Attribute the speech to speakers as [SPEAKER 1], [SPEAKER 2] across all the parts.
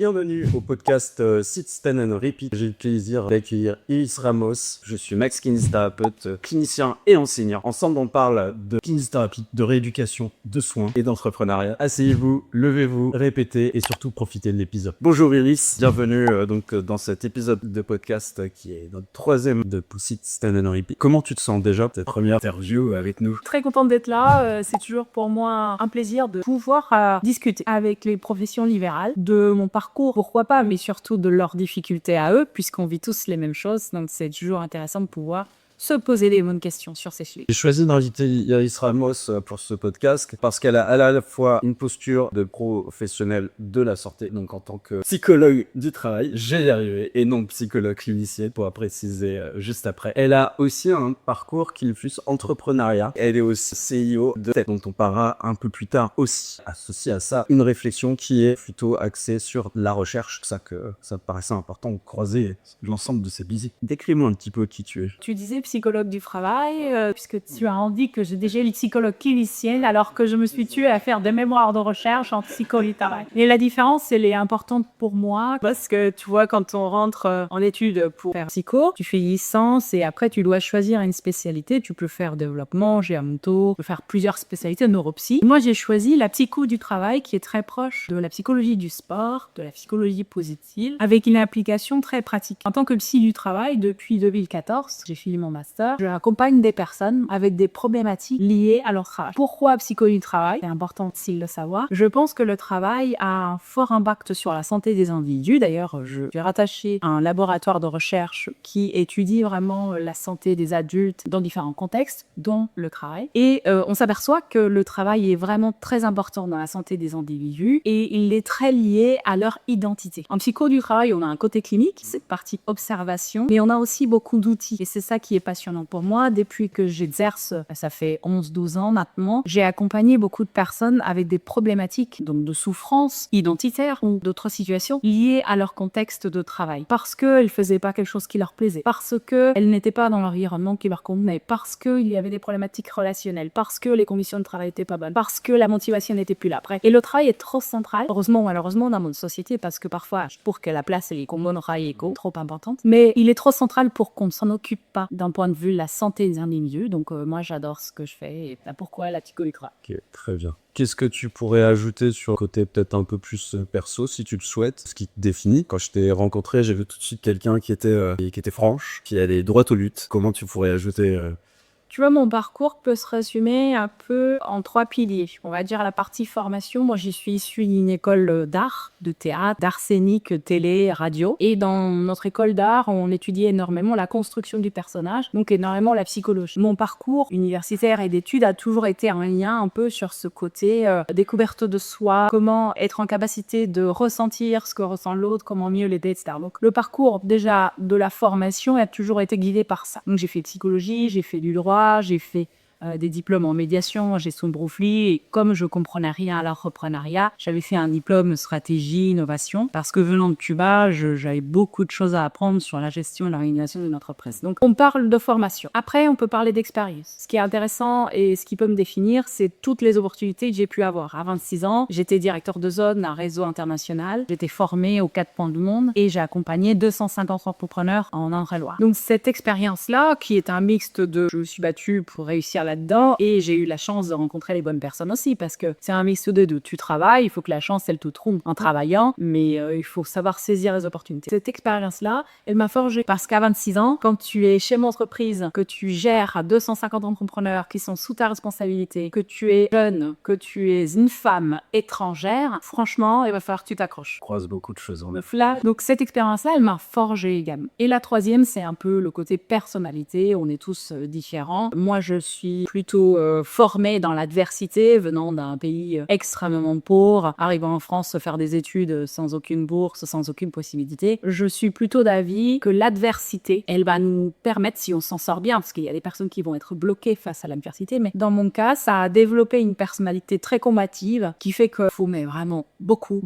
[SPEAKER 1] Bienvenue au podcast Sit, Stand and Repeat. J'ai le plaisir d'accueillir Iris Ramos. Je suis Max kinésithérapeute, clinicien et enseignant. Ensemble, on parle de kinésithérapie, de rééducation, de soins et d'entrepreneuriat. Asseyez-vous, levez-vous, répétez et surtout profitez de l'épisode. Bonjour Iris, bienvenue dans cet épisode de podcast qui est notre troisième de Sit, Stand and Repeat. Comment tu te sens déjà pour cette première interview avec nous?
[SPEAKER 2] Très contente d'être là. C'est toujours pour moi un plaisir de pouvoir discuter avec les professions libérales de mon parcours, pourquoi pas, mais surtout de leurs difficultés à eux, puisqu'on vit tous les mêmes choses. Donc c'est toujours intéressant de pouvoir se poser des bonnes questions sur ces sujets.
[SPEAKER 1] J'ai choisi d'inviter Iris Ramos pour ce podcast parce qu'elle a à la fois une posture de professionnel de la santé, donc en tant que psychologue du travail, j'ai y arrivé, et non psychologue clinicienne, pour préciser juste après. Elle a aussi un parcours qui est plus entrepreneuriat. Elle est aussi CEO de TED, dont on parlera un peu plus tard aussi. Associé à ça, une réflexion qui est plutôt axée sur la recherche. C'est ça que ça me paraissait important de croiser l'ensemble de ces visites. Décris-moi un petit peu qui tu es.
[SPEAKER 2] Tu disais psychologue du travail, puisque tu as dit que j'ai déjà eu psychologue clinicienne, alors que je me suis tuée à faire des mémoires de recherche en psychologie du travail. Et la différence, elle est importante pour moi, parce que tu vois, quand on rentre en études pour faire psycho, tu fais licence et après tu dois choisir une spécialité. Tu peux faire développement, géronto, tu peux faire plusieurs spécialités, neuropsy. Moi, j'ai choisi la psycho du travail, qui est très proche de la psychologie du sport, de la psychologie positive, avec une application très pratique. En tant que psy du travail, depuis 2014, j'ai fini mon master. Je accompagne des personnes avec des problématiques liées à leur travail. Pourquoi psychologie du travail? C'est important aussi de le savoir. Je pense que le travail a un fort impact sur la santé des individus. D'ailleurs, je suis rattachée à un laboratoire de recherche qui étudie vraiment la santé des adultes dans différents contextes, dont le travail. Et on s'aperçoit que le travail est vraiment très important dans la santé des individus et il est très lié à leur identité. En psycho du travail, on a un côté clinique, cette partie observation, mais on a aussi beaucoup d'outils. Et c'est ça qui est passionnant pour moi. Depuis que j'exerce, ça fait 11-12 ans maintenant, j'ai accompagné beaucoup de personnes avec des problématiques, donc de souffrance identitaire ou d'autres situations liées à leur contexte de travail. Parce qu'elles ne faisaient pas quelque chose qui leur plaisait, parce qu'elles n'étaient pas dans l'environnement qui leur convenait, parce qu'il y avait des problématiques relationnelles, parce que les conditions de travail n'étaient pas bonnes, parce que la motivation n'était plus là. Bref. Et le travail est trop central, heureusement ou malheureusement dans notre société, parce que parfois, pour que la place est comme trop importante, mais il est trop central pour qu'on ne s'en occupe pas d'un point de vue de la santé des individus. Donc moi j'adore ce que je fais et pourquoi la psychologie.
[SPEAKER 1] Ok, très bien. Qu'est-ce que tu pourrais ajouter sur le côté peut-être un peu plus perso, si tu le souhaites, ce qui te définit? Quand je t'ai rencontré, j'ai vu tout de suite quelqu'un qui était franche, qui allait droit au but. Comment tu pourrais ajouter
[SPEAKER 2] Tu vois, mon parcours peut se résumer un peu en 3 piliers. On va dire la partie formation. Moi, j'y suis issue d'une école d'art, de théâtre, d'art scénique, télé, radio. Et dans notre école d'art, on étudiait énormément la construction du personnage, donc énormément la psychologie. Mon parcours universitaire et d'études a toujours été un lien un peu sur ce côté découverte de soi, comment être en capacité de ressentir ce que ressent l'autre, comment mieux l'aider, etc. Donc le parcours déjà de la formation a toujours été guidé par ça. Donc j'ai fait psychologie, j'ai fait du droit, j'ai fait des diplômes en médiation, gestion de conflit, et comme je comprenais rien à l'entrepreneuriat, j'avais fait un diplôme stratégie, innovation, parce que venant de Cuba, j'avais beaucoup de choses à apprendre sur la gestion et l'organisation d'une entreprise. Donc on parle de formation. Après, on peut parler d'expérience. Ce qui est intéressant et ce qui peut me définir, c'est toutes les opportunités que j'ai pu avoir. À 26 ans, j'étais directeur de zone d'un réseau international, j'étais formée aux 4 coins du monde et j'ai accompagné 250 entrepreneurs en Indre-et-Loire. Donc cette expérience-là, qui est un mixte de je me suis battue pour réussir là-dedans et j'ai eu la chance de rencontrer les bonnes personnes aussi, parce que c'est un mix de deux. Tu travailles, il faut que la chance elle te trompe en travaillant, mais il faut savoir saisir les opportunités. Cette expérience-là, elle m'a forgée, parce qu'à 26 ans, quand tu es chez mon entreprise, que tu gères 250 entrepreneurs qui sont sous ta responsabilité, que tu es jeune, que tu es une femme étrangère, franchement, il va falloir que tu t'accroches.
[SPEAKER 1] Je croise beaucoup de choses en effet.
[SPEAKER 2] Là, donc cette expérience-là, elle m'a forgée également. Et la troisième, c'est un peu le côté personnalité. On est tous différents. Moi, je suis plutôt formée dans l'adversité, venant d'un pays extrêmement pauvre, arrivant en France faire des études sans aucune bourse, sans aucune possibilité. Je suis plutôt d'avis que l'adversité, elle va nous permettre, si on s'en sort bien, parce qu'il y a des personnes qui vont être bloquées face à l'adversité, mais dans mon cas, ça a développé une personnalité très combative qui fait qu'il faut vraiment beaucoup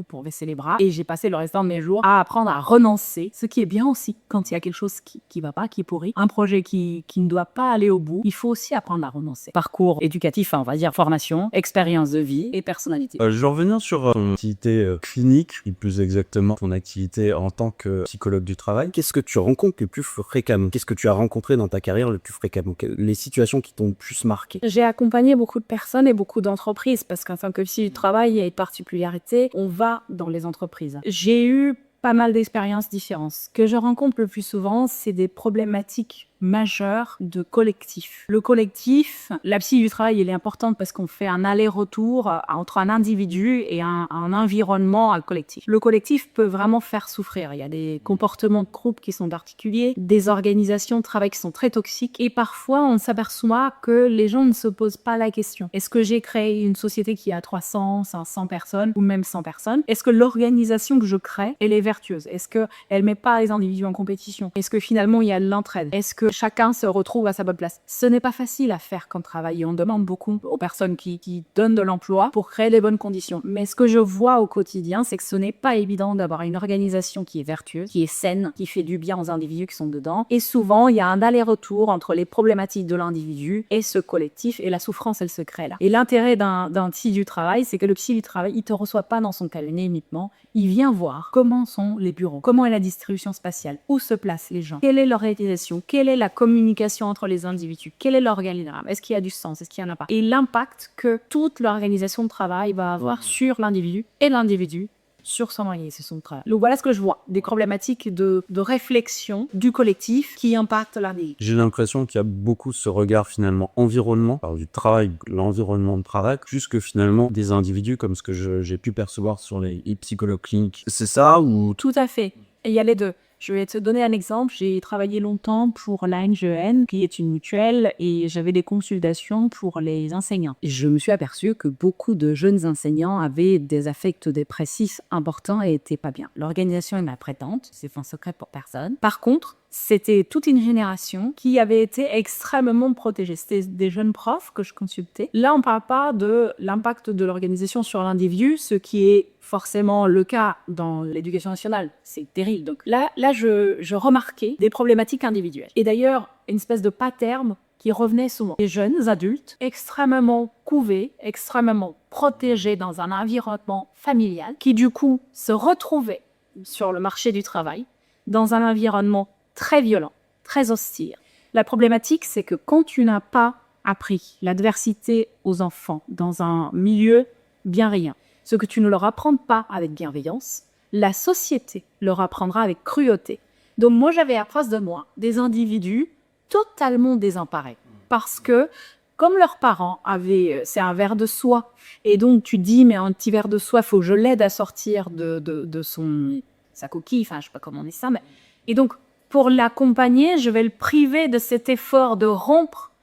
[SPEAKER 2] pour baisser les bras. Et j'ai passé le restant de mes jours à apprendre à renoncer, ce qui est bien aussi quand il y a quelque chose qui va pas, qui est pourri, un projet qui ne doit pas aller au bout. Il faut aussi aussi apprendre à renoncer. Parcours éducatif, on va dire formation, expérience de vie et personnalité.
[SPEAKER 1] Je vais revenir sur ton activité clinique, et plus exactement ton activité en tant que psychologue du travail. Qu'est-ce que tu rencontres le plus fréquemment? Qu'est-ce que tu as rencontré dans ta carrière le plus fréquemment? Les situations qui t'ont le plus marqué?
[SPEAKER 2] J'ai accompagné beaucoup de personnes et beaucoup d'entreprises parce qu'en tant que psy du travail, il y a une particularité, on va dans les entreprises. J'ai eu pas mal d'expériences différentes. Ce que je rencontre le plus souvent, c'est des problématiques majeures de collectif. Le collectif, la psy du travail, elle est importante parce qu'on fait un aller-retour entre un individu et un environnement collectif. Le collectif peut vraiment faire souffrir. Il y a des comportements de groupe qui sont particuliers, des organisations de travail qui sont très toxiques et parfois on s'aperçoit que les gens ne se posent pas la question. Est-ce que j'ai créé une société qui a 300, 500 personnes ou même 100 personnes? Est-ce que l'organisation que je crée, elle est vertueuse? Est-ce qu'elle met pas les individus en compétition? Est-ce que finalement il y a de l'entraide? Est-ce que chacun se retrouve à sa bonne place? Ce n'est pas facile à faire comme travail et on demande beaucoup aux personnes qui donnent de l'emploi pour créer les bonnes conditions. Mais ce que je vois au quotidien, c'est que ce n'est pas évident d'avoir une organisation qui est vertueuse, qui est saine, qui fait du bien aux individus qui sont dedans. Et souvent, il y a un aller-retour entre les problématiques de l'individu et ce collectif et la souffrance, elle se crée là. Et l'intérêt d'un psy du travail, c'est que le psy du travail, il te reçoit pas dans son cabinet uniquement, il vient voir comment sont les bureaux, comment est la distribution spatiale, où se placent les gens, quelle est leur réalisation, quelle est la communication entre les individus, quel est l'organigramme, est-ce qu'il y a du sens, est-ce qu'il n'y en a pas, et l'impact que toute l'organisation de travail va avoir sur l'individu et l'individu sur son organisation de travail. Donc voilà ce que je vois, des problématiques de réflexion du collectif qui impactent l'individu.
[SPEAKER 1] J'ai l'impression qu'il y a beaucoup ce regard finalement environnement, alors du travail, l'environnement de travail, plus que finalement des individus comme ce que j'ai pu percevoir sur les psychologues cliniques. C'est ça ou...
[SPEAKER 2] Tout à fait. Et il y a les deux. Je vais te donner un exemple. J'ai travaillé longtemps pour la NGN, qui est une mutuelle, et j'avais des consultations pour les enseignants. Et je me suis aperçue que beaucoup de jeunes enseignants avaient des affects dépressifs importants et étaient pas bien. L'organisation est maltraitante, c'est un secret pour personne. Par contre, c'était toute une génération qui avait été extrêmement protégée. C'était des jeunes profs que je consultais. Là, on ne parle pas de l'impact de l'organisation sur l'individu, ce qui est forcément le cas dans l'éducation nationale. C'est terrible. Donc là je remarquais des problématiques individuelles. Et d'ailleurs, une espèce de pattern qui revenait souvent. Des jeunes adultes extrêmement couvés, extrêmement protégés dans un environnement familial, qui du coup se retrouvaient sur le marché du travail dans un environnement très violent, très hostile. La problématique, c'est que quand tu n'as pas appris l'adversité aux enfants dans un milieu bienveillant, ce que tu ne leur apprends pas avec bienveillance, la société leur apprendra avec cruauté. Donc moi, j'avais à face de moi des individus totalement désemparés. Parce que, comme leurs parents avaient, c'est un verre de soie, et donc tu dis, mais un petit verre de soie, il faut que je l'aide à sortir de sa coquille, enfin, je sais pas comment on dit ça, mais... Et donc, pour l'accompagner, je vais le priver de cet effort de rompre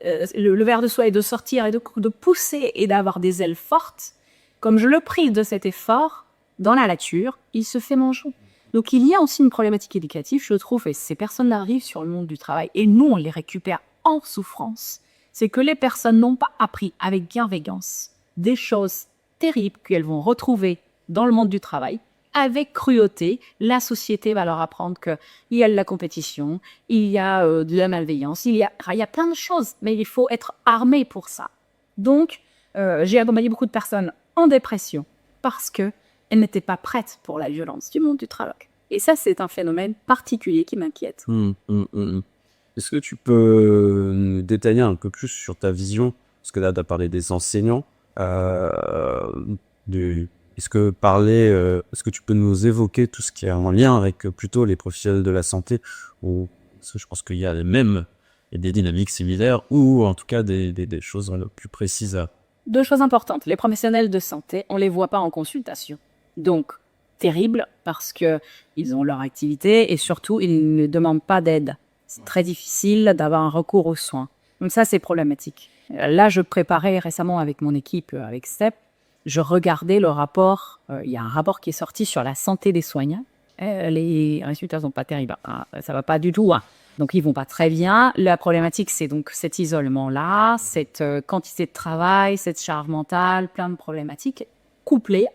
[SPEAKER 2] le verre de soie et de sortir et de pousser et d'avoir des ailes fortes. Comme je le prive de cet effort, dans la nature, il se fait manger. Donc il y a aussi une problématique éducative, je trouve, et ces personnes-là arrivent sur le monde du travail, et nous, on les récupère en souffrance. C'est que les personnes n'ont pas appris avec bienveillance des choses terribles qu'elles vont retrouver dans le monde du travail. Avec cruauté, la société va leur apprendre qu'il y a de la compétition, il y a de la malveillance, il y a plein de choses, mais il faut être armé pour ça. Donc, j'ai accompagné beaucoup de personnes en dépression parce qu'elles n'étaient pas prêtes pour la violence du monde du travail. Et ça, c'est un phénomène particulier qui m'inquiète.
[SPEAKER 1] Est-ce que tu peux nous détailler un peu plus sur ta vision? Parce que là, tu as parlé des enseignants. Est-ce que tu peux nous évoquer tout ce qui est en lien avec plutôt les professionnels de la santé, ou parce que je pense qu'il y a des dynamiques similaires, ou en tout cas des choses plus précises.
[SPEAKER 2] Deux choses importantes. Les professionnels de santé, on les voit pas en consultation. Donc, terrible, parce que ils ont leur activité et surtout, ils ne demandent pas d'aide. C'est très difficile d'avoir un recours aux soins. Donc ça, c'est problématique. Là, je préparais récemment avec mon équipe, avec STEP, je regardais le rapport, il y a un rapport qui est sorti sur la santé des soignants. Les résultats sont pas terribles, ça va pas du tout. Donc ils vont pas très bien. La problématique, c'est donc cet isolement-là, cette quantité de travail, cette charge mentale, plein de problématiques, couplées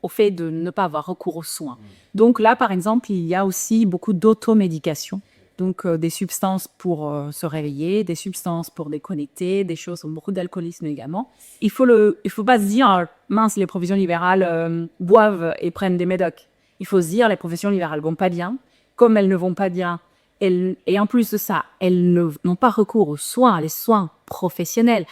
[SPEAKER 2] au fait de ne pas avoir recours aux soins. Donc là, par exemple, il y a aussi beaucoup d'automédication Donc, des substances pour se réveiller, des substances pour déconnecter, des choses, beaucoup d'alcoolisme également. Il faut pas se dire, mince, les professions libérales boivent et prennent des médocs. Il faut se dire, les professions libérales vont pas bien. Comme elles ne vont pas bien, et en plus de ça, elles n'ont pas recours aux soins, les soins professionnels.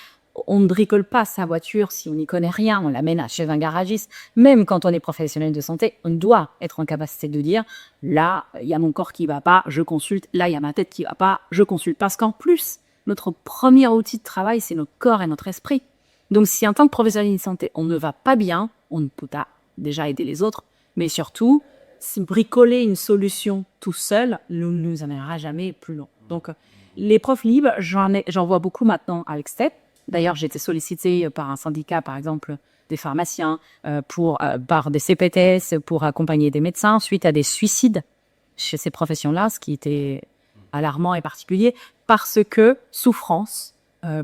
[SPEAKER 2] On ne bricole pas sa voiture si on n'y connaît rien, on l'amène chez un garagiste. Même quand on est professionnel de santé, on doit être en capacité de dire « là, il y a mon corps qui va pas, je consulte. Là, il y a ma tête qui va pas, je consulte. » Parce qu'en plus, notre premier outil de travail, c'est notre corps et notre esprit. Donc, si en tant que professionnel de santé, on ne va pas bien, on ne peut pas déjà aider les autres, mais surtout, si bricoler une solution tout seul ne nous amènera jamais plus loin. Donc, les profs libres, j'en vois beaucoup maintenant à Extep. D'ailleurs, j'ai été sollicitée par un syndicat, par exemple, des pharmaciens, par des CPTS pour accompagner des médecins suite à des suicides chez ces professions-là, ce qui était alarmant et particulier, parce que souffrance,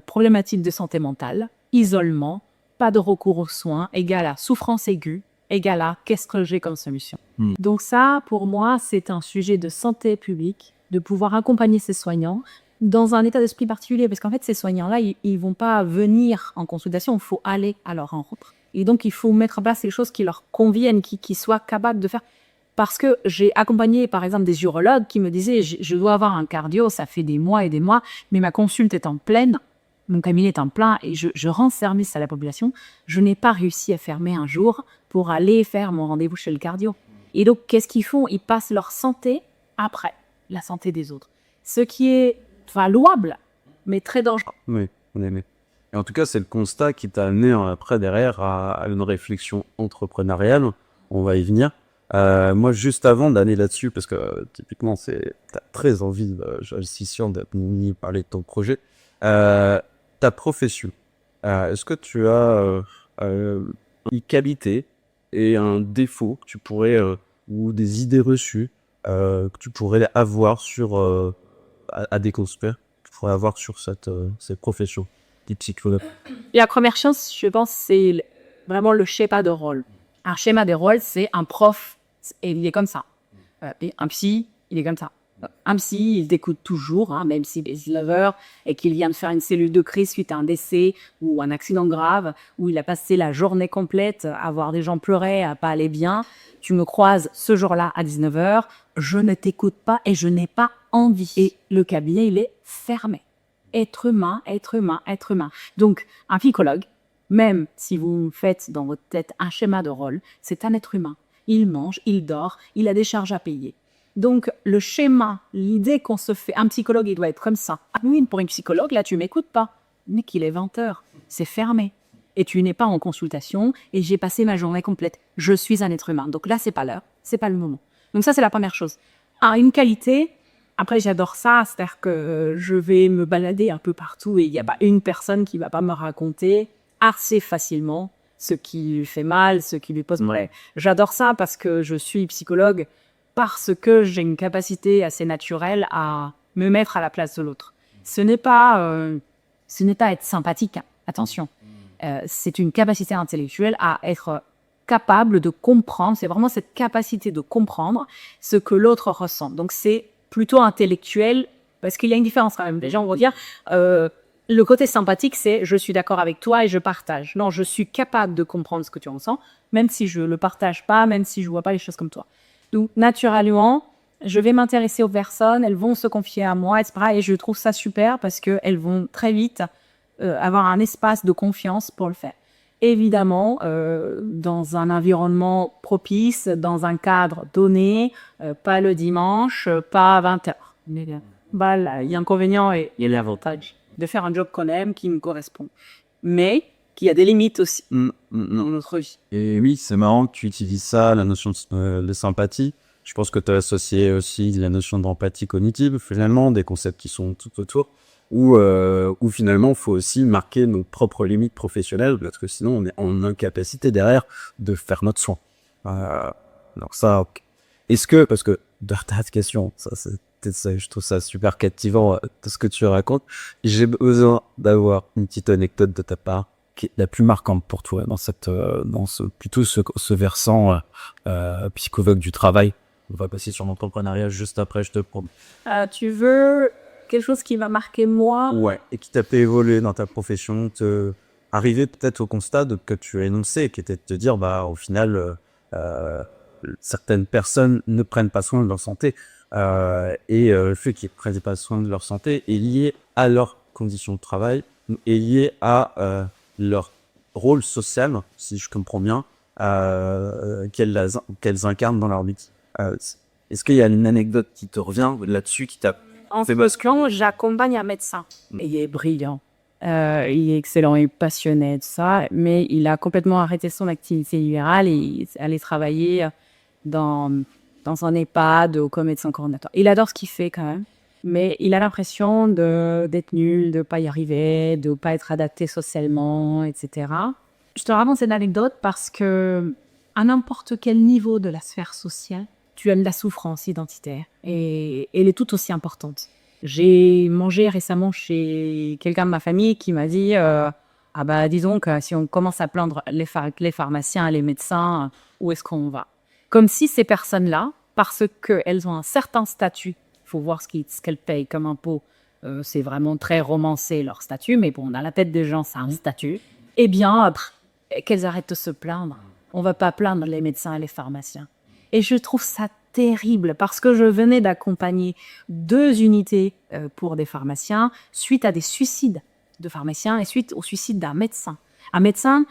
[SPEAKER 2] problématique de santé mentale, isolement, pas de recours aux soins, égale à souffrance aiguë, égale à qu'est-ce que j'ai comme solution. Donc ça, pour moi, c'est un sujet de santé publique, de pouvoir accompagner ces soignants dans un état d'esprit particulier, parce qu'en fait, ces soignants-là, ils vont pas venir en consultation, il faut aller à leur rencontre. Et donc, il faut mettre en place les choses qui leur conviennent, qui soient capables de faire. Parce que j'ai accompagné, par exemple, des urologues qui me disaient, je dois avoir un cardio, ça fait des mois et des mois, mais ma consulte est en pleine, mon cabinet est en plein, et je rends service à la population. Je n'ai pas réussi à fermer un jour pour aller faire mon rendez-vous chez le cardio. Et donc, qu'est-ce qu'ils font? Ils passent leur santé après la santé des autres. Ce qui est louable, mais très dangereux.
[SPEAKER 1] Oui, on aimait. Et en tout cas, c'est le constat qui t'a amené après, derrière, à une réflexion entrepreneuriale. On va y venir. Moi, juste avant d'aller là-dessus, parce que typiquement, t'as très envie, j'ai l'insistance de parler de ton projet. Ta profession, est-ce que tu as une qualité et un défaut que tu pourrais, ou des idées reçues que tu pourrais avoir sur à déconstruire, que tu pourrais avoir sur cette profession des psychologues?
[SPEAKER 2] La première chose, je pense, c'est vraiment le schéma de rôle. Un schéma de rôle, c'est un prof, et il est comme ça. Et un psy, il est comme ça. Un psy, il t'écoute toujours, même s'il est 19h et qu'il vient de faire une cellule de crise suite à un décès ou un accident grave, où il a passé la journée complète à voir des gens pleurer, à pas aller bien. Tu me croises ce jour-là à 19h, je ne t'écoute pas et je n'ai pas envie. Et le cabinet, il est fermé. Être humain, être humain, être humain. Donc, un psychologue, même si vous faites dans votre tête un schéma de rôle, c'est un être humain. Il mange, il dort, il a des charges à payer. Donc, le schéma, l'idée qu'on se fait, un psychologue, il doit être comme ça. Ah oui, pour une psychologue, là, tu m'écoutes pas. Mais qu'il est 20h, c'est fermé. Et tu n'es pas en consultation, et j'ai passé ma journée complète. Je suis un être humain. Donc là, c'est pas l'heure, c'est pas le moment. Donc ça, c'est la première chose. Une qualité, après, j'adore ça, c'est-à-dire que je vais me balader un peu partout, et il n'y a pas une personne qui va pas me raconter assez facilement ce qui lui fait mal, ce qui lui pose problème. J'adore ça parce que je suis psychologue, parce que j'ai une capacité assez naturelle à me mettre à la place de l'autre. Ce n'est pas être sympathique, attention. C'est une capacité intellectuelle à être capable de comprendre. C'est vraiment cette capacité de comprendre ce que l'autre ressent. Donc, c'est plutôt intellectuel, parce qu'il y a une différence quand même. Les gens vont dire, le côté sympathique, c'est je suis d'accord avec toi et je partage. Non, je suis capable de comprendre ce que tu ressens, même si je le partage pas, même si je vois pas les choses comme toi. Donc, naturellement, je vais m'intéresser aux personnes, elles vont se confier à moi, etc. Et je trouve ça super parce qu'elles vont très vite avoir un espace de confiance pour le faire. Évidemment, dans un environnement propice, dans un cadre donné, pas le dimanche, pas à 20h. Bah, il y a l'inconvénient et il y a l'avantage de faire un job qu'on aime, qui nous correspond. Mais qui a des limites aussi dans notre vie.
[SPEAKER 1] Et oui, c'est marrant que tu utilises ça, la notion de sympathie. Je pense que tu as associé aussi la notion d'empathie cognitive, finalement, des concepts qui sont tout autour, où finalement, il faut aussi marquer nos propres limites professionnelles, parce que sinon, on est en incapacité derrière de faire notre soin. Donc ça, okay. Est-ce que, parce que, ta question, ça, je trouve ça super captivant, de ce que tu racontes, j'ai besoin d'avoir une petite anecdote de ta part, qui est la plus marquante pour toi dans ce versant psychologue du travail. On va passer sur l'entrepreneuriat juste après, je te promets.
[SPEAKER 2] Tu veux quelque chose qui va marquer moi?
[SPEAKER 1] Ouais. Et qui t'a fait évoluer dans ta profession, arriver peut-être au constat que tu as énoncé, qui était de te dire, au final, certaines personnes ne prennent pas soin de leur santé. Et le fait qu'ils ne prennent pas soin de leur santé est lié à leurs conditions de travail, est lié à leur rôle social, si je comprends bien, qu'elles incarnent dans leur vie. Est-ce qu'il y a une anecdote qui te revient là-dessus, qui t'a...
[SPEAKER 2] En Boscan, j'accompagne un médecin. Il est brillant. Il est excellent et passionné de ça, mais il a complètement arrêté son activité libérale et il allait travailler dans un EHPAD comme médecin coordinateur. Il adore ce qu'il fait quand même, mais il a l'impression d'être nul, de ne pas y arriver, de ne pas être adapté socialement, etc. Je te raconte cette anecdote parce que à n'importe quel niveau de la sphère sociale, tu as de la souffrance identitaire et elle est tout aussi importante. J'ai mangé récemment chez quelqu'un de ma famille qui m'a dit dis donc, si on commence à plaindre les pharmaciens, les médecins, où est-ce qu'on va? Comme si ces personnes-là, parce qu'elles ont un certain statut, il faut voir ce qu'elles payent comme impôt, c'est vraiment très romancé leur statut, mais bon, dans la tête des gens, c'est un statut, eh bien, qu'elles arrêtent de se plaindre. On ne va pas plaindre les médecins et les pharmaciens. Et je trouve ça terrible parce que je venais d'accompagner 2 unités pour des pharmaciens suite à des suicides de pharmaciens et suite au suicide d'un médecin. Un médecin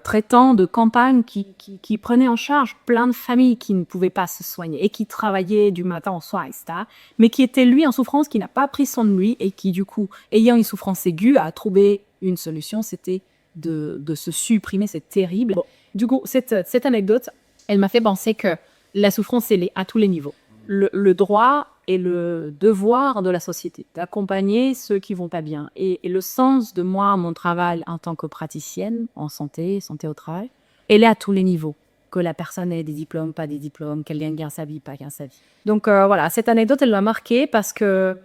[SPEAKER 2] traitant de campagne qui prenait en charge plein de familles qui ne pouvaient pas se soigner et qui travaillait du matin au soir, etc. Mais qui était lui en souffrance, qui n'a pas pris soin de lui et qui du coup, ayant une souffrance aiguë, a trouvé une solution, c'était de se supprimer, c'est terrible. Bon. Du coup, cette anecdote, elle m'a fait penser que la souffrance, elle est à tous les niveaux. Le droit et le devoir de la société, d'accompagner ceux qui vont pas bien. Et le sens de moi, mon travail en tant que praticienne en santé au travail, elle est à tous les niveaux. Que la personne ait des diplômes, pas des diplômes, qu'elle gagne bien sa vie, pas bien sa vie. Donc voilà, cette anecdote, elle m'a marquée parce que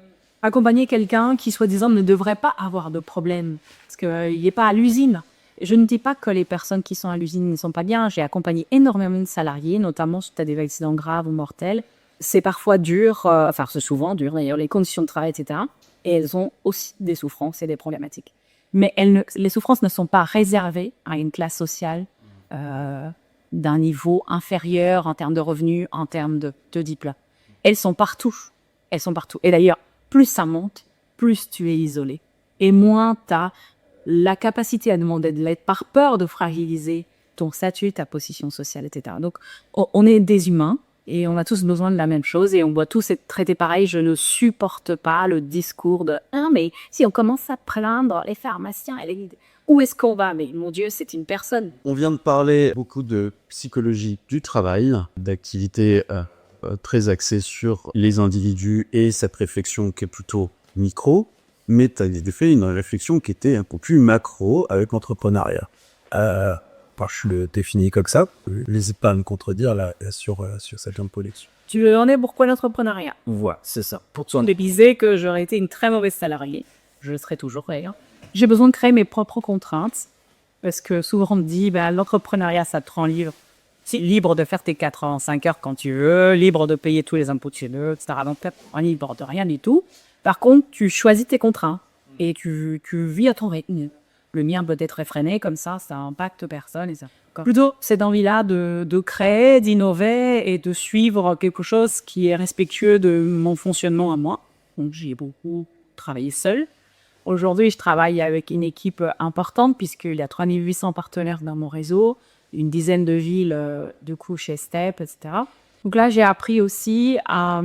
[SPEAKER 2] accompagner quelqu'un qui, soi-disant, ne devrait pas avoir de problème, parce qu'il n'est pas à l'usine. Je ne dis pas que les personnes qui sont à l'usine ne sont pas bien. J'ai accompagné énormément de salariés, notamment si tu as des accidents graves ou mortels. C'est parfois dur, c'est souvent dur d'ailleurs, les conditions de travail, etc. Et elles ont aussi des souffrances et des problématiques. Mais les souffrances ne sont pas réservées à une classe sociale d'un niveau inférieur en termes de revenus, en termes de diplôme. Elles sont partout. Elles sont partout. Et d'ailleurs, plus ça monte, plus tu es isolé. Et moins tu as la capacité à demander de l'aide par peur de fragiliser ton statut, ta position sociale, etc. Donc, on est des humains et on a tous besoin de la même chose et on doit tous être traités pareil. Je ne supporte pas le discours de « Ah, mais si on commence à plaindre les pharmaciens, où est-ce qu'on va ?» Mais mon Dieu, c'est une personne.
[SPEAKER 1] On vient de parler beaucoup de psychologie du travail, d'activités très axées sur les individus et cette réflexion qui est plutôt micro. Mais tu as fait une réflexion qui était un peu plus macro avec l'entrepreneuriat. Je le définis comme ça. N'hésite pas à me contredire là, sur cette imposition.
[SPEAKER 2] Tu veux en es pourquoi l'entrepreneuriat?
[SPEAKER 1] Voilà, c'est ça. Pour toi.
[SPEAKER 2] Je disais que j'aurais été une très mauvaise salariée. Je le serai toujours d'ailleurs. J'ai besoin de créer mes propres contraintes. Parce que souvent on me dit, l'entrepreneuriat, ça te rend libre. Libre de faire tes 85 heures quand tu veux, libre de payer tous les impôts chez eux, etc. Donc, tu n'es libre de rien du tout. Par contre, tu choisis tes contrats et tu vis à ton rythme. Le mien peut être effréné, comme ça impacte personne. Et ça. Plutôt, cette envie-là de créer, d'innover et de suivre quelque chose qui est respectueux de mon fonctionnement à moi. Donc, j'ai beaucoup travaillé seule. Aujourd'hui, je travaille avec une équipe importante puisqu'il y a 3800 partenaires dans mon réseau, une dizaine de villes, du coup, chez Step, etc. Donc là, j'ai appris aussi à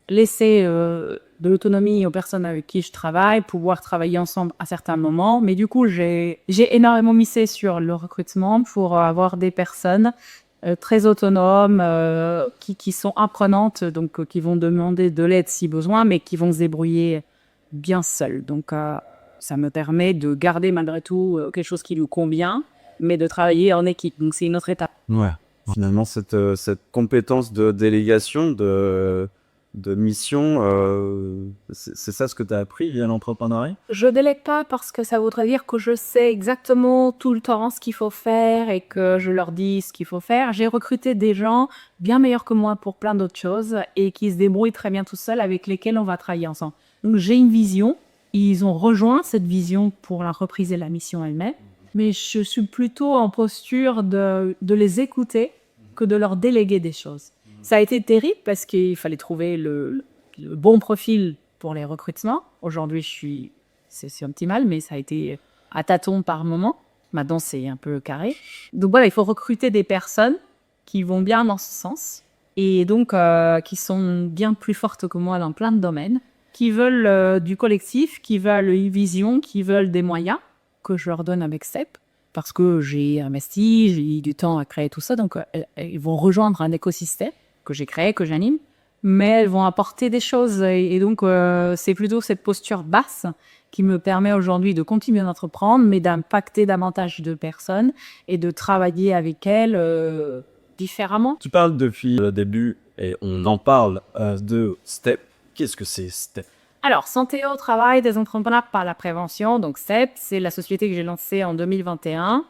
[SPEAKER 2] laisser de l'autonomie aux personnes avec qui je travaille, pouvoir travailler ensemble à certains moments. Mais du coup, j'ai énormément misé sur le recrutement pour avoir des personnes très autonomes, qui sont apprenantes, donc qui vont demander de l'aide si besoin, mais qui vont se débrouiller bien seules. Donc, ça me permet de garder malgré tout quelque chose qui lui convient, mais de travailler en équipe. Donc, c'est une autre étape.
[SPEAKER 1] Ouais. Finalement, cette compétence de délégation, de de mission. C'est ça ce que tu as appris via l'entrepreneuriat?
[SPEAKER 2] Je délègue pas parce que ça voudrait dire que je sais exactement tout le temps ce qu'il faut faire et que je leur dis ce qu'il faut faire. J'ai recruté des gens bien meilleurs que moi pour plein d'autres choses et qui se débrouillent très bien tout seuls, avec lesquels on va travailler ensemble. Donc j'ai une vision. Ils ont rejoint cette vision pour la reprise et la mission elle-même. Mais je suis plutôt en posture de les écouter que de leur déléguer des choses. Ça a été terrible parce qu'il fallait trouver le bon profil pour les recrutements. Aujourd'hui, c'est un petit mal, mais ça a été à tâtons par moment. Maintenant, c'est un peu carré. Donc voilà, il faut recruter des personnes qui vont bien dans ce sens et donc qui sont bien plus fortes que moi dans plein de domaines, qui veulent du collectif, qui veulent une vision, qui veulent des moyens que je leur donne avec CEP, parce que j'ai investi, j'ai eu du temps à créer tout ça, donc ils vont rejoindre un écosystème que j'ai créé, que j'anime, mais elles vont apporter des choses, et donc c'est plutôt cette posture basse qui me permet aujourd'hui de continuer d'entreprendre, mais d'impacter davantage de personnes et de travailler avec elles différemment.
[SPEAKER 1] Tu parles depuis le début, et on en parle de STEP. Qu'est-ce que c'est STEP?
[SPEAKER 2] Alors, Santé au travail des entrepreneurs par la prévention, donc STEP, c'est la société que j'ai lancée en 2021,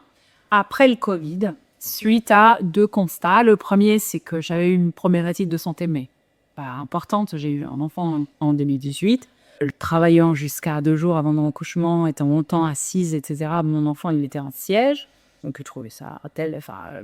[SPEAKER 2] après le Covid, suite à 2 constats. Le premier, c'est que j'avais eu une problématique de santé, mais pas importante. J'ai eu un enfant en 2018. Travaillant jusqu'à 2 jours avant mon accouchement, étant longtemps assise, etc., mon enfant, il était en siège. Donc, je trouvais ça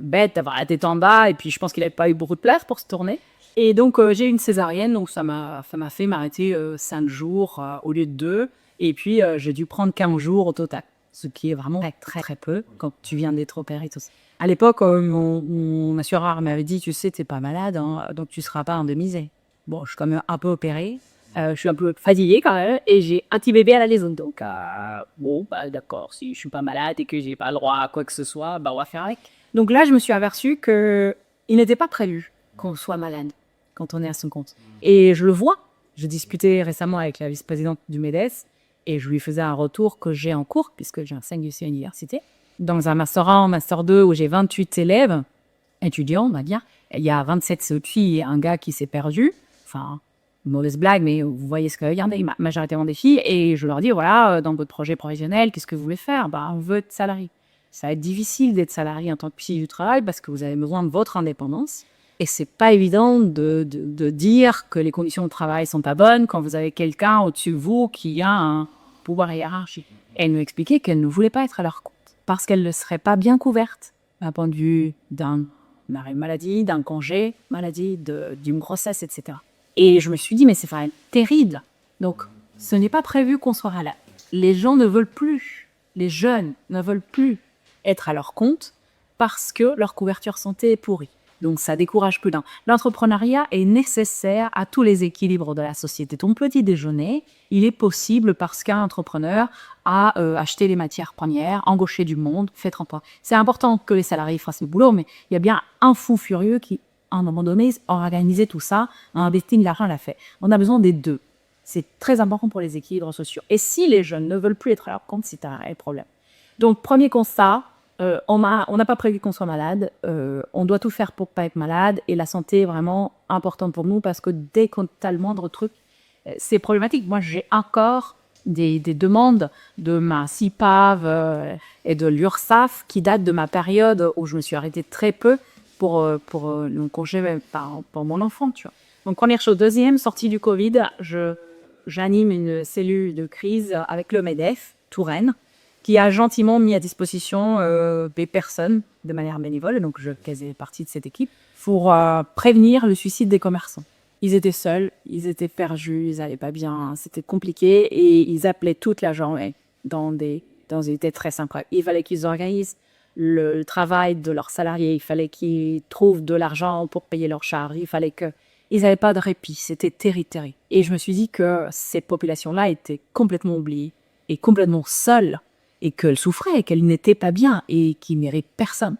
[SPEAKER 2] bête d'avoir la tête en bas. Et puis, je pense qu'il n'avait pas eu beaucoup de place pour se tourner. Et donc, j'ai eu une césarienne, donc ça m'a fait m'arrêter 5 jours au lieu de 2. Et puis, j'ai dû prendre 15 jours au total, ce qui est vraiment très, très peu quand tu viens d'être opéré. Tout ça. À l'époque, mon assureur m'avait dit, tu sais, t'es pas malade, hein, donc tu seras pas indemnisé. Bon, je suis quand même un peu opérée, je suis un peu fatiguée quand même, et j'ai un petit bébé à la maison. Donc, bon, bah, d'accord, si je suis pas malade et que j'ai pas le droit à quoi que ce soit, bah, on va faire avec. Donc là, je me suis aperçue qu'il n'était pas prévu qu'on soit malade quand on est à son compte. Et je le vois. Je discutais récemment avec la vice-présidente du MEDES et je lui faisais un retour que j'ai en cours, puisque j'enseigne ici à l'université. Dans un Master 1, Master 2, où j'ai 28 élèves, étudiants, on va dire, il y a 27 filles et un gars qui s'est perdu. Enfin, mauvaise blague, mais vous voyez ce que regardez, majoritairement des filles. Et je leur dis, voilà, dans votre projet professionnel, qu'est-ce que vous voulez faire? Bah, on veut être salarié. Ça va être difficile d'être salarié en tant que psy du travail parce que vous avez besoin de votre indépendance. Et c'est pas évident de dire que les conditions de travail sont pas bonnes quand vous avez quelqu'un au-dessus de vous qui a un pouvoir hiérarchique. Et elle nous expliquait qu'elle ne voulait pas être à leur compte parce qu'elle ne serait pas bien couverte d'un point de vue d'un arrêt maladie, d'un congé maladie, d'une grossesse, etc. Et je me suis dit, mais c'est vraiment terrible. Donc, ce n'est pas prévu qu'on soit là. Les gens ne veulent plus, les jeunes ne veulent plus être à leur compte parce que leur couverture santé est pourrie. Donc, ça décourage plus d'un. L'entrepreneuriat est nécessaire à tous les équilibres de la société. Ton petit déjeuner, il est possible parce qu'un entrepreneur a acheté les matières premières, embauché du monde, fait tremplin. C'est important que les salariés fassent le boulot, mais il y a bien un fou furieux qui, à un moment donné, a organisé tout ça, a investi de l'argent, l'a fait. On a besoin des deux. C'est très important pour les équilibres sociaux. Et si les jeunes ne veulent plus être à leur compte, c'est un réel problème. Donc, premier constat, on n'a pas prévu qu'on soit malade. On doit tout faire pour pas être malade. Et la santé est vraiment importante pour nous parce que dès qu'on a le moindre truc, c'est problématique. Moi, j'ai encore des demandes de ma CIPAV et de l'URSSAF qui datent de ma période où je me suis arrêtée très peu pour le congé pour mon enfant, tu vois. Donc, première chose. Deuxième, sortie du Covid, j'anime une cellule de crise avec le MEDEF, Touraine, qui a gentiment mis à disposition des personnes de manière bénévole, donc je faisais partie de cette équipe, pour prévenir le suicide des commerçants. Ils étaient seuls, ils étaient perdus, ils n'allaient pas bien, c'était compliqué, et ils appelaient toute la journée dans des états très simples. Il fallait qu'ils organisent le travail de leurs salariés, il fallait qu'ils trouvent de l'argent pour payer leurs charges, il fallait qu'ils n'avaient pas de répit, c'était terrible. Et je me suis dit que cette population-là était complètement oubliée et complètement seule, et qu'elle souffrait, qu'elle n'était pas bien, et qu'il n'y avait personne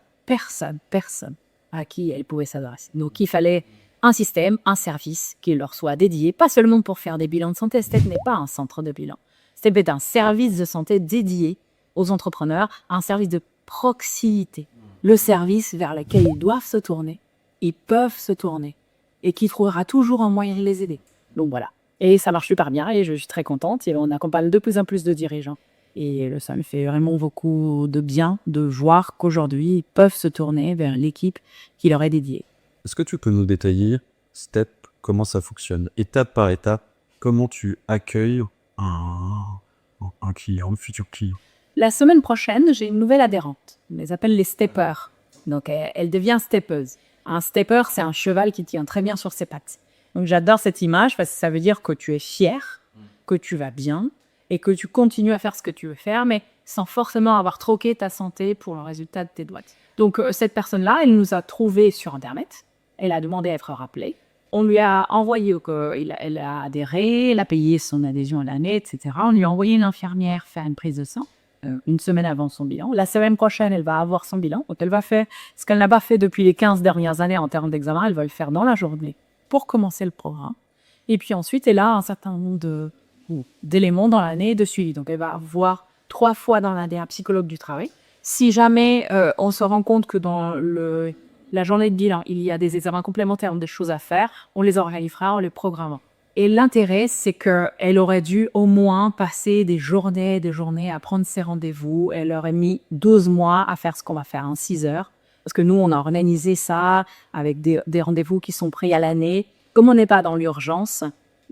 [SPEAKER 2] à qui elle pouvait s'adresser. Donc il fallait un système, un service qui leur soit dédié, pas seulement pour faire des bilans de santé. STEP n'est pas un centre de bilan. STEP est un service de santé dédié aux entrepreneurs, un service de proximité, le service vers lequel ils doivent se tourner, ils peuvent se tourner, et qui trouvera toujours un moyen de les aider. Donc voilà. Et ça marche super bien et je suis très contente. Et on accompagne de plus en plus de dirigeants. Et ça me fait vraiment beaucoup de bien de voir qu'aujourd'hui, ils peuvent se tourner vers l'équipe qui leur est dédiée.
[SPEAKER 1] Est-ce que tu peux nous détailler, step, comment ça fonctionne, étape par étape, comment tu accueilles un client, un futur client?
[SPEAKER 2] La semaine prochaine, j'ai une nouvelle adhérente. On les appelle les steppers. Donc, elle devient steppeuse. Un stepper, c'est un cheval qui tient très bien sur ses pattes. Donc, j'adore cette image parce que ça veut dire que tu es fier, que tu vas bien et que tu continues à faire ce que tu veux faire, mais sans forcément avoir troqué ta santé pour le résultat de tes doigts. Donc, cette personne-là, elle nous a trouvés sur Internet. Elle a demandé à être rappelée. On lui a envoyé, elle a adhéré, elle a payé son adhésion à l'année, etc. On lui a envoyé une infirmière faire une prise de sang une semaine avant son bilan. La semaine prochaine, elle va avoir son bilan. Donc, elle va faire ce qu'elle n'a pas fait depuis les 15 dernières années en termes d'examen. Elle va le faire dans la journée pour commencer le programme. Et puis ensuite, elle a un certain nombre d'éléments dans l'année de suivi. Donc, elle va voir 3 fois dans l'année un psychologue du travail. Si jamais on se rend compte que dans la journée de bilan, il y a des examens complémentaires, des choses à faire, on les organisera, on les programmera. Et l'intérêt, c'est qu'elle aurait dû au moins passer des journées à prendre ses rendez-vous. Elle aurait mis 12 mois à faire ce qu'on va faire en 6 heures. Parce que nous, on a organisé ça avec des rendez-vous qui sont pris à l'année. Comme on n'est pas dans l'urgence,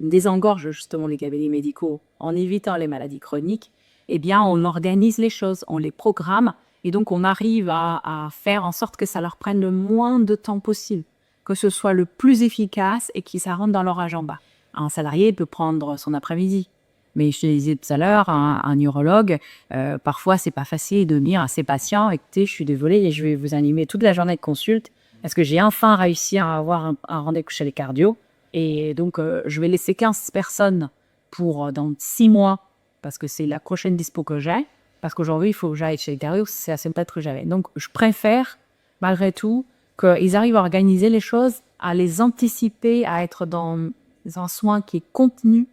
[SPEAKER 2] on désengorge justement les cabinets médicaux en évitant les maladies chroniques, eh bien, on organise les choses, on les programme. Et donc, on arrive à faire en sorte que ça leur prenne le moins de temps possible, que ce soit le plus efficace et que ça rentre dans leur agenda. Un salarié peut prendre son après-midi. Mais je te disais tout à l'heure, un neurologue, parfois, c'est pas facile de dire à ses patients, écoutez, je suis désolée, je vais vous animer toute la journée de consulte. Est-ce que j'ai enfin réussi à avoir un rendez-vous chez les cardio? Et donc, je vais laisser 15 personnes pour dans 6 mois, parce que c'est la prochaine dispo que j'ai. Parce qu'aujourd'hui, il faut que j'aille chez les cardio, c'est assez peut-être que j'avais. Donc, je préfère, malgré tout, qu'ils arrivent à organiser les choses, à les anticiper, à être dans un soin qui est contenu,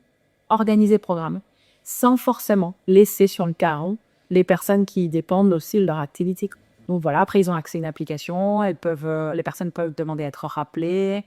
[SPEAKER 2] organisé, programmé, sans forcément laisser sur le carreau les personnes qui dépendent aussi de leur activité. Donc voilà, après ils ont accès à une application, les personnes peuvent demander à être rappelées.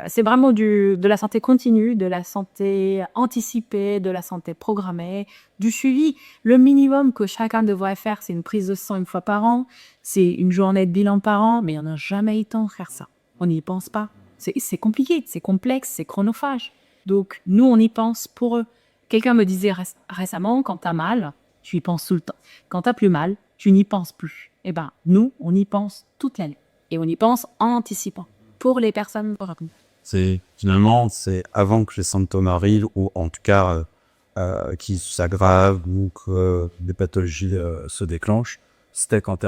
[SPEAKER 2] C'est vraiment de la santé continue, de la santé anticipée, de la santé programmée, du suivi. Le minimum que chacun devrait faire, c'est une prise de sang 1 fois par an, c'est une journée de bilan par an, mais on n'a jamais eu le temps de faire ça. On n'y pense pas. C'est compliqué, c'est complexe, c'est chronophage. Donc, nous, on y pense pour eux. Quelqu'un me disait récemment, quand t'as mal, tu y penses tout le temps. Quand t'as plus mal, tu n'y penses plus. Eh ben, nous, on y pense toute l'année. Et on y pense en anticipant pour les personnes prévenues.
[SPEAKER 1] Finalement, c'est avant que les symptômes arrivent, ou en tout cas, qu'ils s'aggravent, ou que des pathologies se déclenchent. C'était quand t'es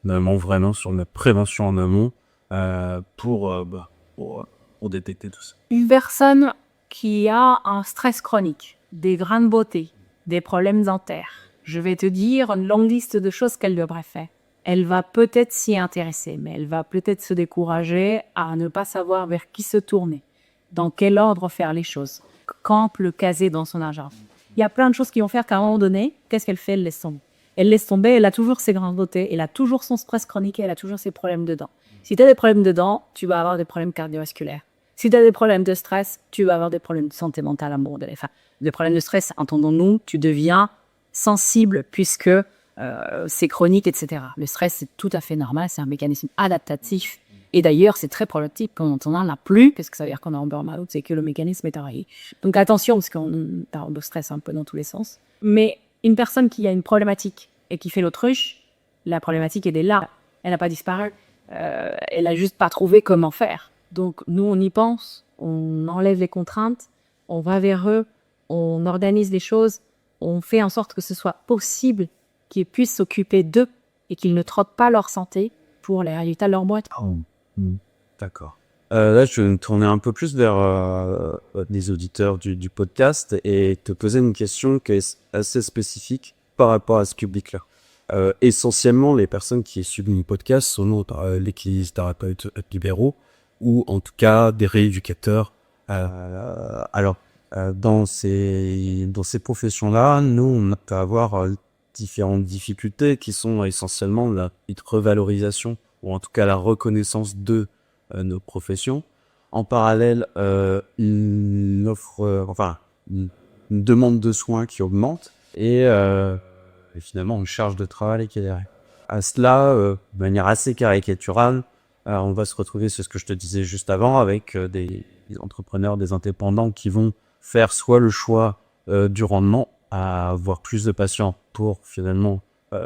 [SPEAKER 1] vraiment sur la prévention en amont, pour détecter tout ça.
[SPEAKER 2] Une personne qui a un stress chronique, des grains de beauté, des problèmes dentaires, je vais te dire une longue liste de choses qu'elle devrait faire. Elle va peut-être s'y intéresser, mais elle va peut-être se décourager à ne pas savoir vers qui se tourner, dans quel ordre faire les choses, quand le caser dans son agenda. Il y a plein de choses qui vont faire qu'à un moment donné, qu'est-ce qu'elle fait? Elle laisse tomber. Elle laisse tomber, elle a toujours ses grains de beauté, elle a toujours son stress chronique et elle a toujours ses problèmes de dents. Si tu as des problèmes de dents, tu vas avoir des problèmes cardiovasculaires. Si tu as des problèmes de stress, tu vas avoir des problèmes de santé mentale, enfin, des problèmes de stress, entendons-nous, tu deviens sensible puisque c'est chronique, etc. Le stress, c'est tout à fait normal, c'est un mécanisme adaptatif. Et d'ailleurs, c'est très problématique quand on n'en a plus, qu'est-ce que ça veut dire qu'on est en burn-out, c'est que le mécanisme est arrêté. Donc attention, parce qu'on parle de stress un peu dans tous les sens. Mais une personne qui a une problématique et qui fait l'autruche, la problématique elle est là, elle n'a pas disparu. Elle n'a juste pas trouvé comment faire. Donc nous, on y pense, on enlève les contraintes, on va vers eux, on organise les choses, on fait en sorte que ce soit possible qu'ils puissent s'occuper d'eux et qu'ils ne trottent pas leur santé pour les résultats de leur boîte.
[SPEAKER 1] Oh. D'accord. Là, je vais me tourner un peu plus vers les auditeurs du podcast et te poser une question qui est assez spécifique par rapport à ce public-là. Essentiellement, les personnes qui suivent mon podcast sont les kinésithérapeutes libéraux ou en tout cas des rééducateurs. Dans ces professions-là, nous, on peut avoir différentes difficultés qui sont essentiellement la revalorisation ou en tout cas la reconnaissance de nos professions. en parallèle une offre, une demande de soins qui augmente et finalement une charge de travail qui est derrière. À cela, de manière assez caricaturale, on va se retrouver, c'est ce que je te disais juste avant, avec des entrepreneurs, des indépendants qui vont faire soit le choix du rendement, à avoir plus de patients pour finalement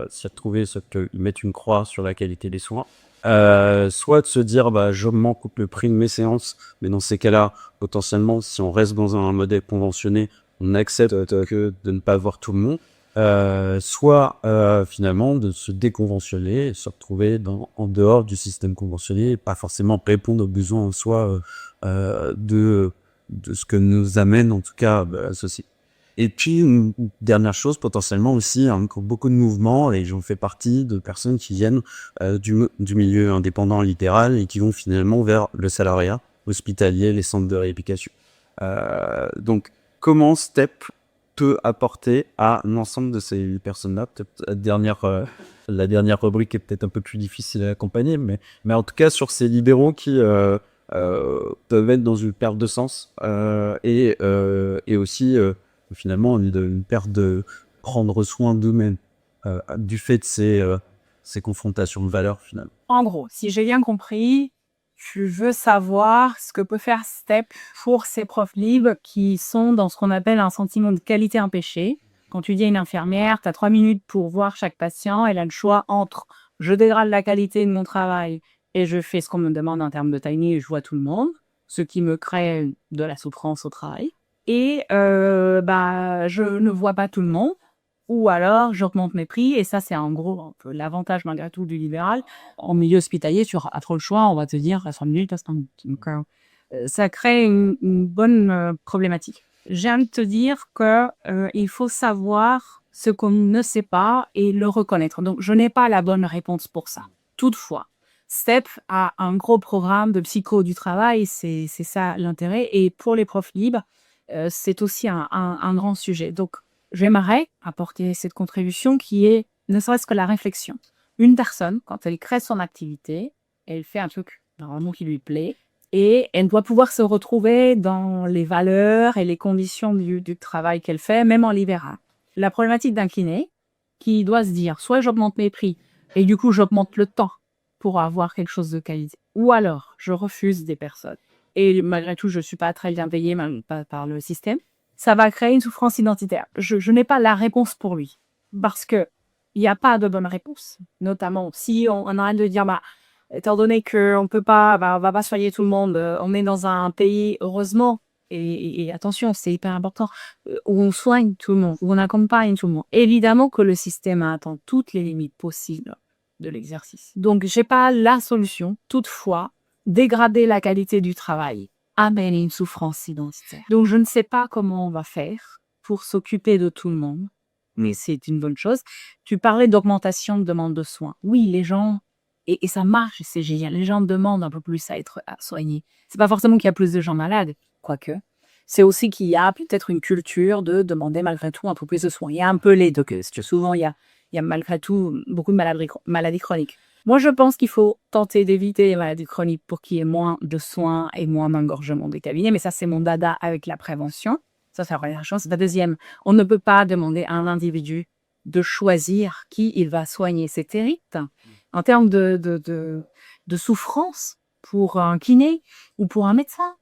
[SPEAKER 1] s'y retrouver, soit qu'ils mettent une croix sur la qualité des soins, soit de se dire j'augmente le prix de mes séances, mais dans ces cas-là, potentiellement, si on reste dans un modèle conventionné, on accepte que de ne pas voir tout le monde, soit finalement de se déconventionner et se retrouver en dehors du système conventionné et pas forcément répondre aux besoins en soi de ce que nous amène en tout cas ceci. Et puis une dernière chose potentiellement aussi, beaucoup de mouvements, et j'en fais partie, de personnes qui viennent du milieu indépendant littéral et qui vont finalement vers le salariat hospitalier, les centres de rééducation. Donc comment Step peut apporter à l'ensemble de ces personnes-là. Peut-être la dernière rubrique est peut-être un peu plus difficile à accompagner, mais en tout cas sur ces libéraux qui peuvent être dans une perte de sens et aussi finalement une perte de prendre soin d'eux-mêmes du fait de ces confrontations de valeurs finalement.
[SPEAKER 2] En gros, si j'ai bien compris, tu veux savoir ce que peut faire Step pour ces profs libres qui sont dans ce qu'on appelle un sentiment de qualité empêché. Quand tu dis à une infirmière, tu as 3 minutes pour voir chaque patient, elle a le choix entre je dégrade la qualité de mon travail et je fais ce qu'on me demande en termes de timing et je vois tout le monde, ce qui me crée de la souffrance au travail. Et je ne vois pas tout le monde. Ou alors, j'augmente mes prix, et ça, c'est en gros un peu l'avantage malgré tout du libéral. En milieu hospitalier, tu as trop le choix, on va te dire, à 5 minutes, à 5 minutes. Donc, ça crée une bonne problématique. J'ai envie de te dire que il faut savoir ce qu'on ne sait pas et le reconnaître. Donc, je n'ai pas la bonne réponse pour ça. Toutefois, STEP a un gros programme de psycho du travail, c'est ça l'intérêt. Et pour les profs libres, c'est aussi un grand sujet. Donc, j'aimerais apporter cette contribution qui est ne serait-ce que la réflexion. Une personne, quand elle crée son activité, elle fait un truc normalement qui lui plaît et elle doit pouvoir se retrouver dans les valeurs et les conditions du travail qu'elle fait, même en libéral. La problématique d'un kiné qui doit se dire soit j'augmente mes prix et du coup j'augmente le temps pour avoir quelque chose de qualité, ou alors je refuse des personnes et malgré tout je ne suis pas très bien payée par le système. Ça va créer une souffrance identitaire. Je n'ai pas la réponse pour lui. Parce que il n'y a pas de bonne réponse. Notamment, si on arrête de dire, étant donné qu'on ne peut pas, on va pas soigner tout le monde, on est dans un pays, heureusement, et attention, c'est hyper important, où on soigne tout le monde, où on accompagne tout le monde. Évidemment que le système atteint toutes les limites possibles de l'exercice. Donc, j'ai pas la solution. Toutefois, dégrader la qualité du travail amène une souffrance identitaire. Donc, je ne sais pas comment on va faire pour s'occuper de tout le monde, mais c'est une bonne chose. Tu parlais d'augmentation de demande de soins. Oui, les gens, et ça marche, c'est génial, les gens demandent un peu plus à être soignés. C'est pas forcément qu'il y a plus de gens malades, quoique. C'est aussi qu'il y a peut-être une culture de demander malgré tout un peu plus de soins. Il y a un peu les deux, parce que souvent, il y a malgré tout beaucoup de maladies chroniques. Moi, je pense qu'il faut tenter d'éviter les maladies chroniques pour qu'il y ait moins de soins et moins d'engorgement des cabinets. Mais ça, c'est mon dada avec la prévention. Ça, c'est la première chose. La deuxième, on ne peut pas demander à un individu de choisir qui il va soigner. C'est terrible. En termes de souffrance pour un kiné ou pour un médecin,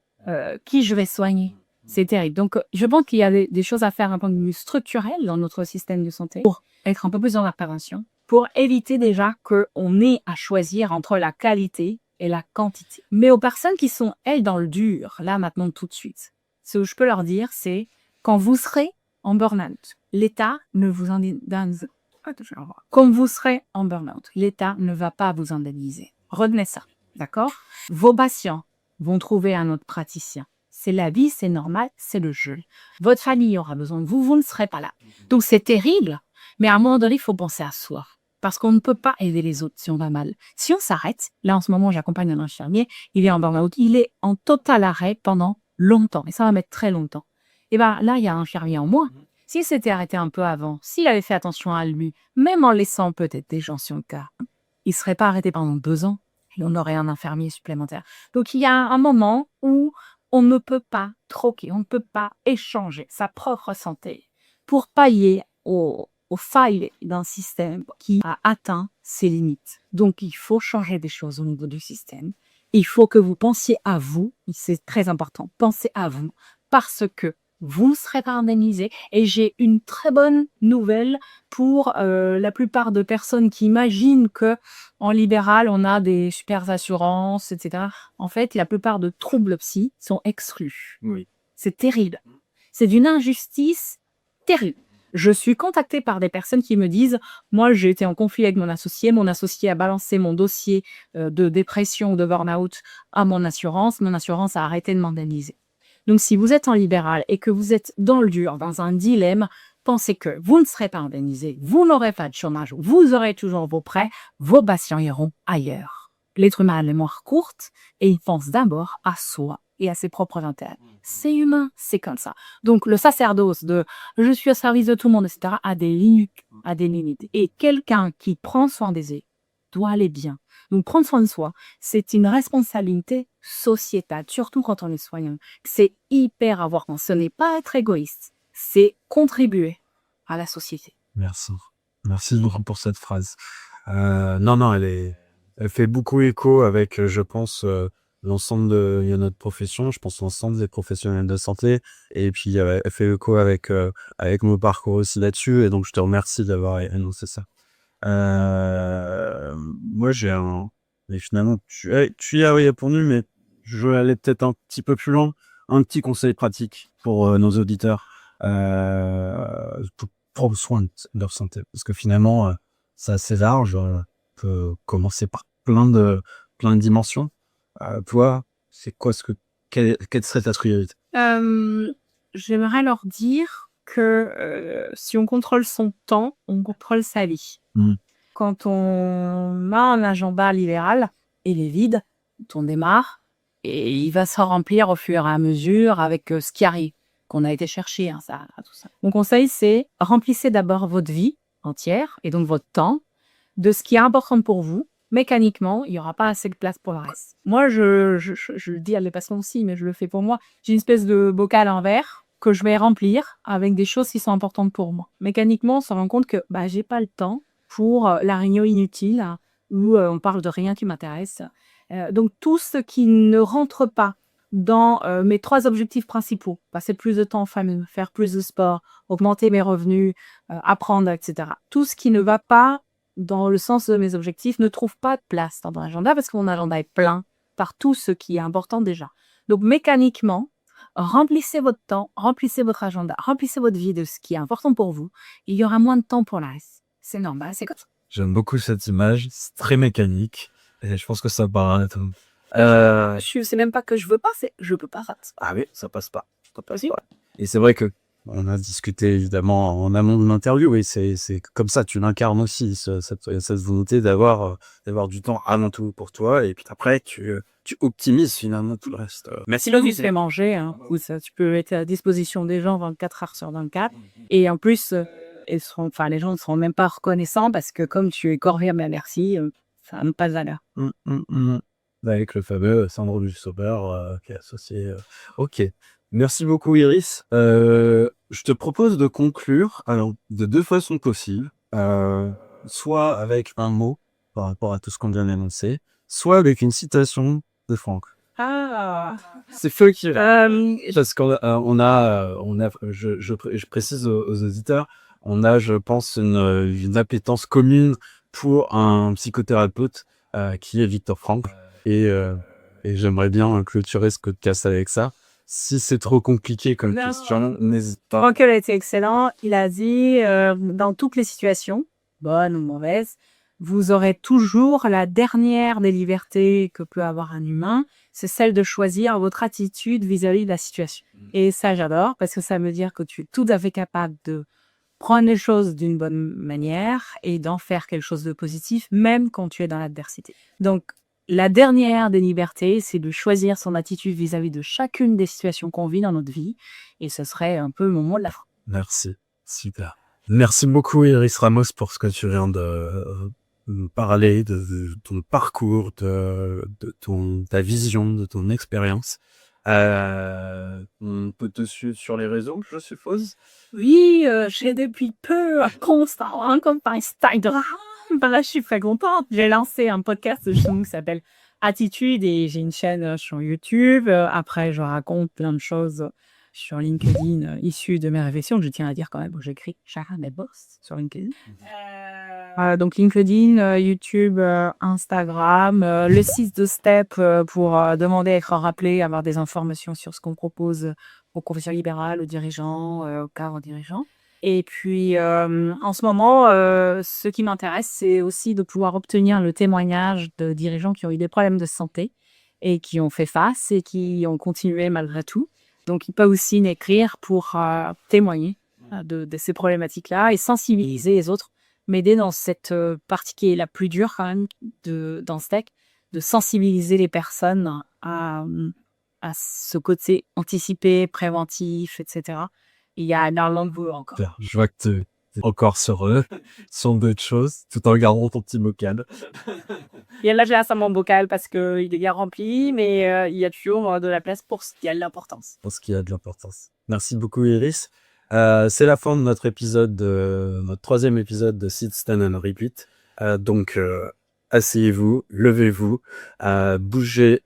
[SPEAKER 2] qui je vais soigner? C'est terrible. Donc, je pense qu'il y a des choses à faire un point de vue structurel dans notre système de santé pour être un peu plus dans la prévention, pour éviter déjà qu'on ait à choisir entre la qualité et la quantité. Mais aux personnes qui sont, elles, dans le dur, là, maintenant, tout de suite, ce que je peux leur dire, c'est quand vous serez en burn-out, l'État ne vous indemnise. Quand vous serez en burn-out, l'État ne va pas vous indemniser. Retenez ça, d'accord? Vos patients vont trouver un autre praticien. C'est la vie, c'est normal, c'est le jeu. Votre famille aura besoin de vous, vous ne serez pas là. Donc c'est terrible, mais à un moment donné, il faut penser à soi. Parce qu'on ne peut pas aider les autres si on va mal. Si on s'arrête, là en ce moment, j'accompagne un infirmier, il est en burn-out, il est en total arrêt pendant longtemps, et ça va mettre très longtemps. Et bien là, il y a un infirmier en moins. S'il s'était arrêté un peu avant, s'il avait fait attention à lui, même en laissant peut-être des gens sur le cas, il ne serait pas arrêté pendant 2 ans. et on aurait un infirmier supplémentaire. Donc, il y a un moment où on ne peut pas troquer, on ne peut pas échanger sa propre santé pour pallier aux failles d'un système qui a atteint ses limites. Donc, il faut changer des choses au niveau du système. Il faut que vous pensiez à vous, c'est très important, pensez à vous, parce que vous ne serez pas indemnisé. Et j'ai une très bonne nouvelle pour la plupart de personnes qui imaginent que en libéral, on a des super assurances, etc. En fait, la plupart de troubles psy sont exclus.
[SPEAKER 1] Oui.
[SPEAKER 2] C'est terrible. C'est d'une injustice terrible. Je suis contactée par des personnes qui me disent « Moi, j'ai été en conflit avec mon associé a balancé mon dossier de dépression ou de burn-out à mon assurance a arrêté de m'indemniser. » Donc, si vous êtes en libéral et que vous êtes dans le dur, dans un dilemme, pensez que vous ne serez pas indemnisé, vous n'aurez pas de chômage, vous aurez toujours vos prêts, vos patients iront ailleurs. L'être humain a la mémoire courte et il pense d'abord à soi et à ses propres intérêts. C'est humain, c'est comme ça. Donc, le sacerdoce de « je suis au service de tout le monde », etc., a des limites. Et quelqu'un qui prend soin des autres doit aller bien. Donc, prendre soin de soi, c'est une responsabilité sociétale, surtout quand on est soignant. C'est hyper important. Ce n'est pas être égoïste, c'est contribuer à la société.
[SPEAKER 1] Merci. Merci beaucoup pour cette phrase. Non, elle fait beaucoup écho avec, je pense, l'ensemble de notre profession. Je pense l'ensemble des professionnels de santé. Et puis, elle fait écho avec mon parcours aussi là-dessus. Et donc, je te remercie d'avoir énoncé ça. Moi, mais finalement, tu y as répondu, mais je vais aller peut-être un petit peu plus loin. Un petit conseil pratique pour nos auditeurs pour prendre soin de leur santé. Parce que finalement, c'est assez large. On peut commencer par plein de dimensions. Toi, c'est quoi quelle serait ta priorité?
[SPEAKER 2] J'aimerais leur dire que si on contrôle son temps, on contrôle sa vie. Quand on a un agenda libéral, il est vide, on démarre, et il va se remplir au fur et à mesure avec ce qui arrive, qu'on a été chercher, tout ça. Mon conseil, c'est remplissez d'abord votre vie entière, et donc votre temps, de ce qui est important pour vous. Mécaniquement, il n'y aura pas assez de place pour le reste. Moi, je le dis à mes patients aussi, mais je le fais pour moi. J'ai une espèce de bocal en verre que je vais remplir avec des choses qui sont importantes pour moi. Mécaniquement, on se rend compte que j'ai pas le temps pour la réunion inutile où on parle de rien qui m'intéresse. Donc, tout ce qui ne rentre pas dans mes 3 objectifs principaux, passer plus de temps en famille, faire plus de sport, augmenter mes revenus, apprendre, etc. Tout ce qui ne va pas dans le sens de mes objectifs ne trouve pas de place dans mon agenda parce que mon agenda est plein par tout ce qui est important déjà. Donc, mécaniquement, remplissez votre temps, remplissez votre agenda, remplissez votre vie de ce qui est important pour vous. Il y aura moins de temps pour le reste. C'est normal, c'est comme ça.
[SPEAKER 1] J'aime beaucoup cette image. C'est très mécanique. Et je pense que ça parle à tout.
[SPEAKER 2] C'est même pas que je veux pas, c'est je peux pas.
[SPEAKER 1] Ah oui, ça passe pas. Ça passe pas. Et c'est vrai que on a discuté évidemment en amont de l'interview, et c'est comme ça, tu l'incarnes aussi, cette volonté d'avoir du temps avant tout pour toi, et puis après tu optimises finalement tout le reste.
[SPEAKER 2] Merci de fais manger, où ça, tu peux être à disposition des gens 24 heures sur 24, et en plus, les gens ne seront même pas reconnaissants parce que comme tu es corvé à merci, ça n'a pas de valeur.
[SPEAKER 1] Avec le fameux syndrome du sauveur qui est associé. Ok. Merci beaucoup Iris. Je te propose de conclure de 2 façons possibles. Soit avec un mot par rapport à tout ce qu'on vient d'énoncer, soit avec une citation de Franck. C'est feu qui parce qu'on je précise aux auditeurs, on a, je pense, une appétence commune pour un psychothérapeute qui est Viktor Frankl, et j'aimerais bien clôturer ce podcast avec ça. Si c'est trop compliqué comme question, n'hésite pas.
[SPEAKER 2] Frankl a été excellent. Il a dit, dans toutes les situations, bonnes ou mauvaises, vous aurez toujours la dernière des libertés que peut avoir un humain, c'est celle de choisir votre attitude vis-à-vis de la situation. Et ça, j'adore, parce que ça veut dire que tu es tout à fait capable de prendre les choses d'une bonne manière et d'en faire quelque chose de positif, même quand tu es dans l'adversité. Donc, la dernière des libertés, c'est de choisir son attitude vis-à-vis de chacune des situations qu'on vit dans notre vie. Et ce serait un peu le moment de la fin.
[SPEAKER 1] Merci. Super. Merci beaucoup, Iris Ramos, pour ce que tu viens de me parler de ton parcours, ta vision, de ton expérience. On peut te suivre sur les réseaux, je suppose.
[SPEAKER 2] Oui, j'ai depuis peu un compte Instagram. Ben là, je suis très contente. J'ai lancé un podcast justement qui s'appelle Attitude et j'ai une chaîne sur YouTube. Après, je raconte plein de choses sur LinkedIn issues de mes réflexions. Je tiens à dire quand même que j'écris Chara mes boss sur LinkedIn. Donc LinkedIn, YouTube, Instagram, le site de Step pour demander à être rappelé, avoir des informations sur ce qu'on propose aux professions libérales, aux dirigeants, aux cadres dirigeants. Et puis, en ce moment, ce qui m'intéresse, c'est aussi de pouvoir obtenir le témoignage de dirigeants qui ont eu des problèmes de santé et qui ont fait face et qui ont continué malgré tout. Donc, ils peuvent aussi m'écrire pour témoigner de ces problématiques-là et sensibiliser les autres, m'aider dans cette partie qui est la plus dure quand même dans ce tech, de sensibiliser les personnes à ce côté anticipé, préventif, etc. Il y a énormément de boulot encore.
[SPEAKER 1] Je vois que t'es encore sur d'autres choses, tout en gardant ton petit bocal.
[SPEAKER 2] Et là, j'ai un mon bocal parce qu'il est bien rempli, mais il y a toujours de la place pour ce qui a de l'importance.
[SPEAKER 1] Pour ce qui a de l'importance. Merci beaucoup, Iris. C'est la fin de notre épisode, notre 3e épisode de Sit, Stand and Repeat. Donc, asseyez-vous, levez-vous, bougez,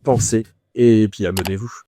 [SPEAKER 1] pensez, et puis amenez-vous.